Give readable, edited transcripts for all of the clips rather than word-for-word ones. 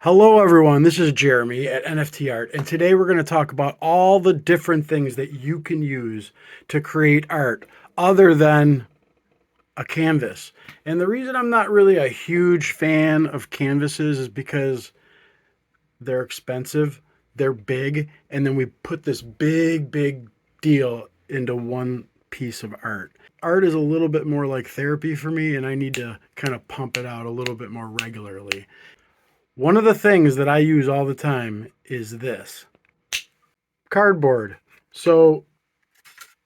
Hello, everyone. This is Jeremy at NFT Art, and today we're going to talk about all the different things that you can use to create art other than a canvas. And the reason I'm not really a huge fan of canvases is because they're expensive, they're big, and then we put this big deal into one piece of art. Art is a little bit more like therapy for me, and I need to kind of pump it out a little bit more regularly. One of the things that I use all the time is this cardboard. So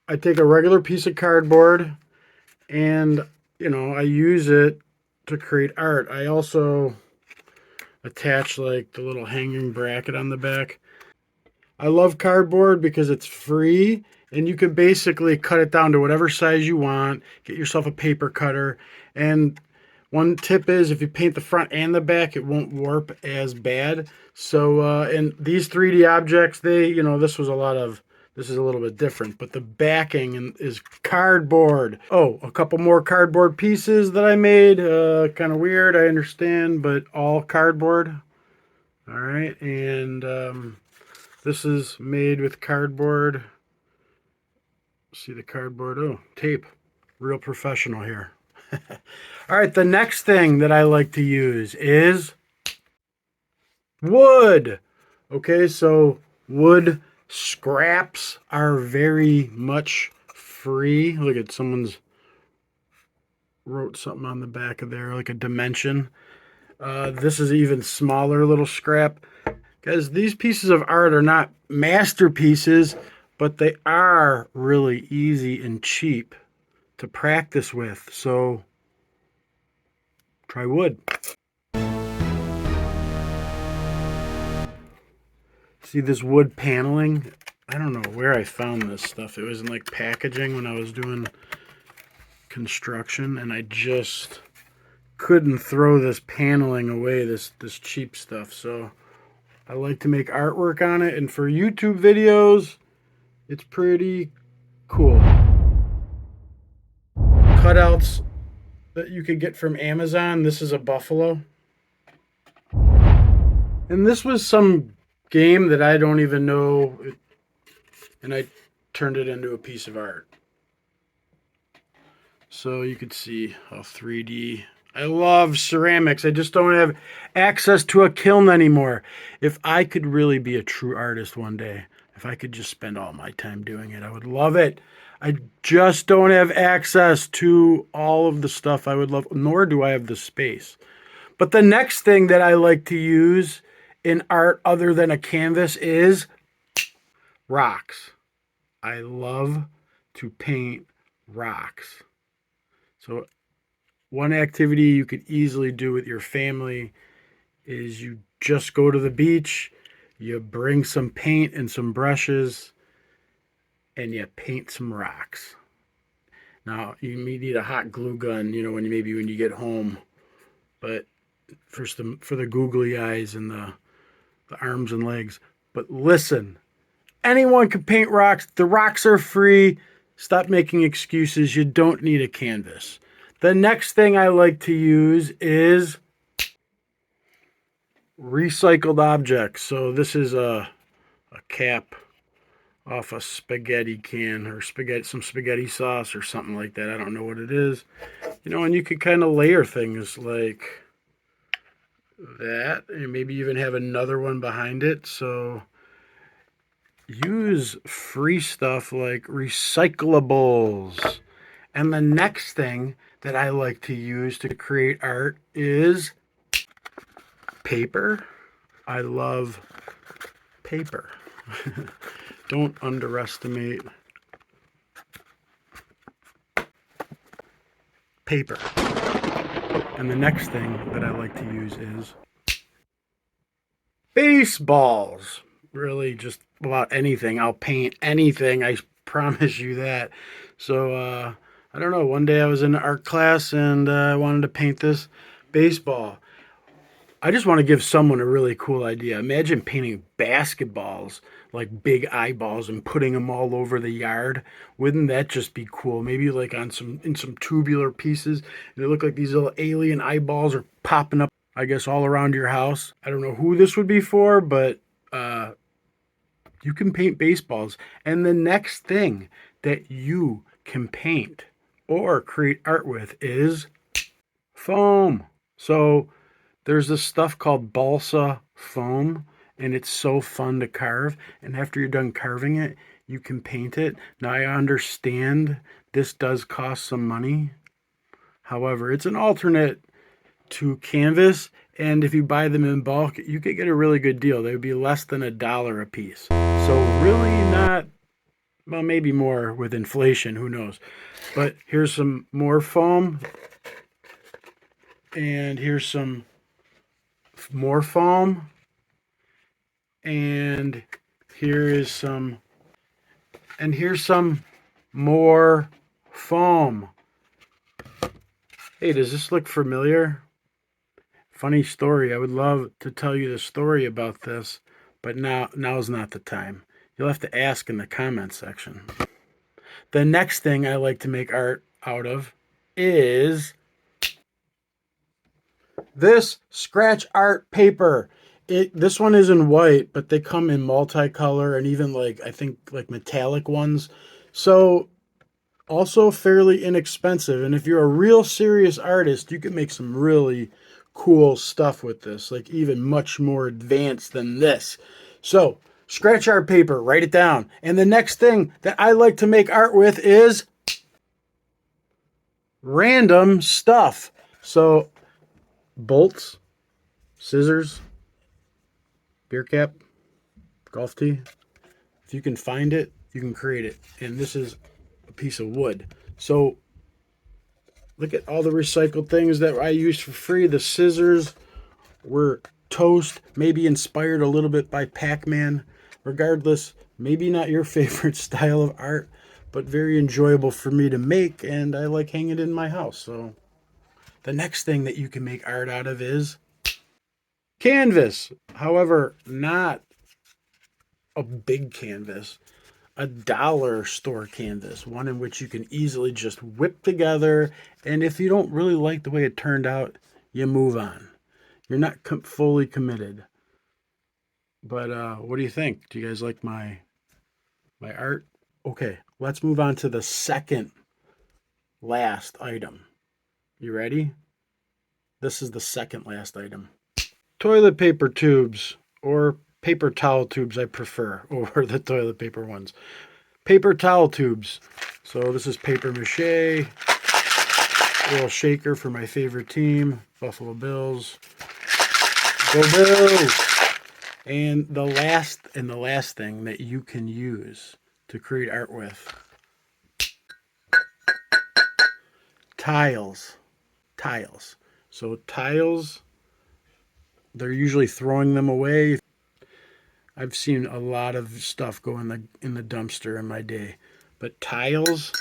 I take a regular piece of cardboard and, I use it to create art. I also attach like the little hanging bracket on the back. I love cardboard because it's free and you can basically cut it down to whatever size you want. Get yourself a paper cutter. And one tip is if you paint the front and the back, it won't warp as bad. So, and these 3D objects, this is a little bit different, but the backing is cardboard. Oh, a couple more cardboard pieces that I made. Kind of weird, I understand, but all cardboard. All right, and this is made with cardboard. See the cardboard? Oh, tape. Real professional here. All right, the next thing that I like to use is wood. Okay, so wood scraps are very much free. Look at someone's wrote something on the back of there, like a dimension. This is even smaller little scrap. Guys, these pieces of art are not masterpieces, but they are really easy and cheap to practice with. So try wood. See this wood paneling? I don't know where I found this stuff. It was in like packaging when I was doing construction, and I just couldn't throw this paneling away, this cheap stuff. So I like to make artwork on it, and for YouTube videos, it's pretty cool. Cutouts that you could get from Amazon. This is a buffalo. And this was some game that I don't even know, and I turned it into a piece of art. So you could see how 3D. I love ceramics. I just don't have access to a kiln anymore. If I could really be a true artist one day, if I could just spend all my time doing it, I would love it. I just don't have access to all of the stuff I would love, nor do I have the space. But the next thing that I like to use in art other than a canvas is rocks. I love to paint rocks. So one activity you could easily do with your family is you just go to the beach, you bring some paint and some brushes, and you paint some rocks. Now, you may need a hot glue gun, when you get home. But for the googly eyes and the arms and legs. But listen, anyone can paint rocks. The rocks are free. Stop making excuses. You don't need a canvas. The next thing I like to use is recycled objects. So this is a cap off a spaghetti can or some spaghetti sauce or something like that. I don't know what it is. And you could kind of layer things like that, and maybe even have another one behind it. So use free stuff like recyclables. And the next thing that I like to use to create art is paper. I love paper. Don't underestimate paper. And the next thing that I like to use is baseballs. Really, just about anything. I'll paint anything, I promise you that. So, I don't know. One day I was in an art class and I wanted to paint this baseball. I just want to give someone a really cool idea. Imagine painting basketballs, like big eyeballs, and putting them all over the yard. Wouldn't that just be cool? Maybe like in some tubular pieces, and they look like these little alien eyeballs are popping up. I guess, all around your house. I don't know who this would be for, but you can paint baseballs. And the next thing that you can paint or create art with is foam. So there's this stuff called balsa foam, and it's so fun to carve. And after you're done carving it, you can paint it. Now, I understand this does cost some money. However, it's an alternate to canvas, and if you buy them in bulk, you could get a really good deal. They would be less than $1 a piece. So really not, well, maybe more with inflation, who knows. But here's some more foam, and here's some more foam, and here is some, and here's some more foam. Hey, does this look familiar? Funny story. I would love to tell you the story about this, but now's not the time. You'll have to ask in the comments section. The next thing I like to make art out of is this scratch art paper. This one is in white, but they come in multicolor and even like, I think, like metallic ones. So also fairly inexpensive. And if you're a real serious artist, you can make some really cool stuff with this, like even much more advanced than this. So scratch art paper, write it down. And the next thing that I like to make art with is random stuff. So bolts, scissors, beer cap, golf tee. If you can find it, you can create it. And this is a piece of wood. So look at all the recycled things that I used for free. The scissors were toast, maybe inspired a little bit by Pac-Man. Regardless, maybe not your favorite style of art, but very enjoyable for me to make, and I like hanging it in my house. So the next thing that you can make art out of is canvas. However, not a big canvas, a dollar store canvas, one in which you can easily just whip together. And if you don't really like the way it turned out, you move on. You're not fully committed. But what do you think? Do you guys like my art? Okay, let's move on to the second last item. You ready? This is the second last item. Toilet paper tubes, or paper towel tubes I prefer over the toilet paper ones. Paper towel tubes. So this is paper mache, a little shaker for my favorite team, Buffalo Bills. Go Bills! And the last thing that you can use to create art with, tiles. So tiles, they're usually throwing them away. I've seen a lot of stuff go in the dumpster in my day. But tiles,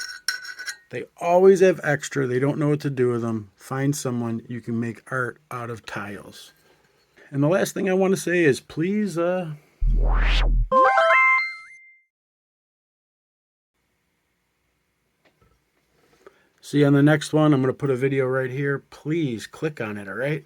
they always have extra. They don't know what to do with them. Find someone. You can make art out of tiles. And the last thing I want to say is please see you on the next one. I'm going to put a video right here. Please click on it, all right?